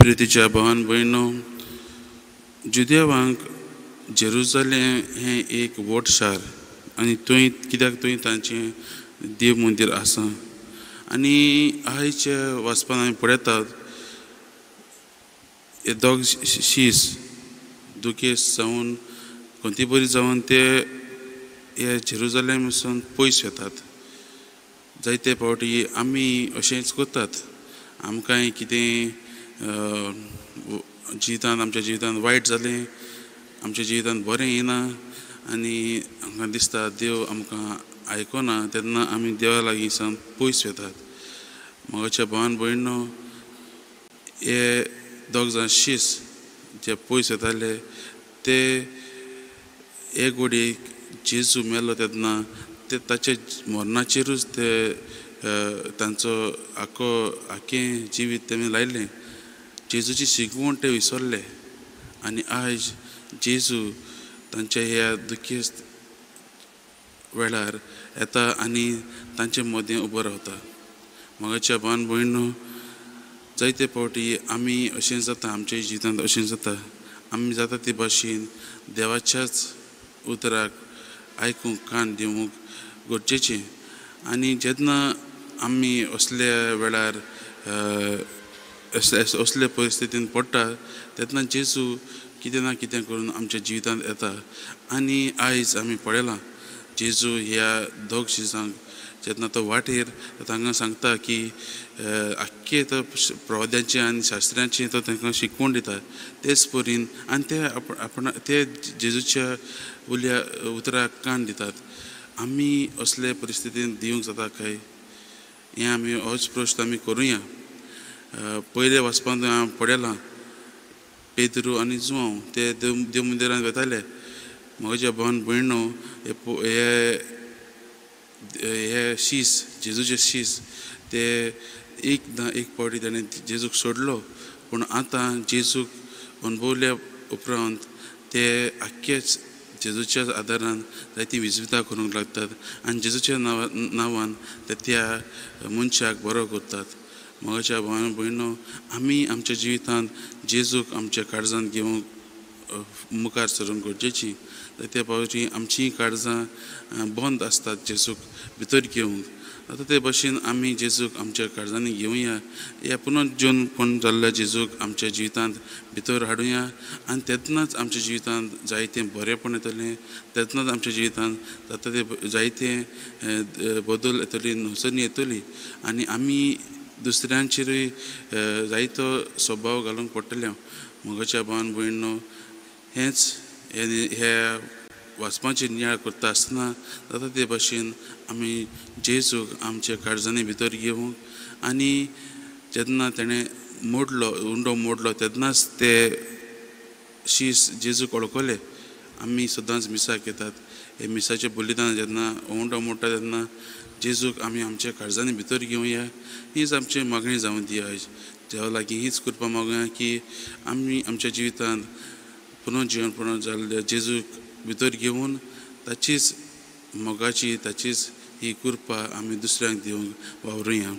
प्रितीच्या भावान भयणो, जुदेवांक जेरुसलेम हें एक व्हड शार आनी थंय कित्याक थंय तांचें देव मंदीर आसा. आनी आयच्या वाचपान आमी पळयतात हे दोग शीस दुखेस जावन कोणती बरी जावन ते हे जेरुसलेमसून पयस येतात. जायते फावटी आमी अशेंच करतात. आमकांय कितें जिवितांत आमच्या जिवितांत वायट जालें, आमच्या जिवितांत बरें येना आनी आमकां दिसता देव आमकां आयकना, तेन्ना आमी देवा लागीं सावन पयस वेतात. म्हाज्या भावान भयणो, हे दोग जाण शीस जे पयस येताले ते एक घडये जेजू मेलो तेन्ना ते ताच्या मरणाचेरूच ते तांचो आख्खें जिवीत तेमी लायलें. जेजूची शिकवण ते विसरले आनी आयज जेजू तांच्या ह्या दुखेस्त वेळार येता आनी तांचे मदें उबो रावता. म्हाज्या भावान भयणो, जायते फावटी आमी अशें जाता, आमच्या जिवितांत अशें जाता, आमी जाता ते भाशेन देवाच्याच उतराक आयकूंक कान दिवंक गरजेचें. आनी जेन्ना आमी असल्या वेळार असले परिस्थितीन पडटा तेन्ना जेजू कितें ना कितें करून आमच्या जिवितांत येता. आनी आयज आमी पळयलां जेजू ह्या दोग शिसांक जेन्ना तो वाटेर तांकां सांगता की आख्खे तो प्रवाद्यांचें आनी शास्त्र्यांचें तो तांकां शिकवण दिता तेच परीन आनी ते जेजूच्या उतराक कान दितात. आमी असले परिस्थितीन दिवंक जाता काय? हें आमी होच प्रश्न आमी करुया. पयले वचपान हांव पळयलां पेद्रू आनी जुवांव ते देव मंदिरांत वेताले. म्हज्या भावान भयणो, हे शीस जेजूचे शीस ते एक फावटी ताणें जेजूक सोडलो, पूण आतां जेजूक अणभवल्या उपरांत ते आख्खेच जेजूच्याच आदारान जायतीं विजवितां करूंक लागतात आनी जेजूच्या नांवान ते त्या मनशाक बरो करतात. म्हज्या भावान भयणो, आमी आमच्या जिवितांत जेजूक आमच्या काळजांत घेवंक मुखार सरूंक गरजेचीं. जायते फावटी आमचीं काळजां बंद आसतात जेजूक भितर घेवंक. आतां ते भाशेन आमी जेजूक आमच्या काळजांनी घेवया, ह्या पुनर्जल्म जाल्ल्या जेजूक आमच्या जिवितांत भितर हाडुया आनी तेन्नाच आमच्या जिवितांत जायतें बरेंपण येतलें. तेन्नाच आमच्या जिवितांत जाता ते जायते बदल येतली, नुसणी येतली आनी आमी दुसऱ्यांचेरूय जायतो स्वभाव घालूंक पडटले. म्हज्या भावान भयणो, हेंच ह्या वाचपाची नियाळ करता आसतना जाता ते भाशेन आमी जेजूक आमच्या काळजांनी भितर घेवंक आनी जेन्ना ताणें उंडो मोडलो तेन्नाच ते शीस जेजूक वळखले. आमी सदांच मिसाक येतात, हे मिसाचें बलिदान जेन्ना उंडो मोडटा तेन्ना जेजूक आमी आमच्या काळजांनी भितर घेवया. हीच आमची मागणी जावं दी. आयज देवा लागीं हीच कृपा मागुया की आमी आमच्या जिवितांत पुनर्जीवन जाल्ल्या जेजूक भितर घेवन ताचीच मोगाची ताचीच ही कृपा आमी दुसऱ्यांक दिवंक वावरुया.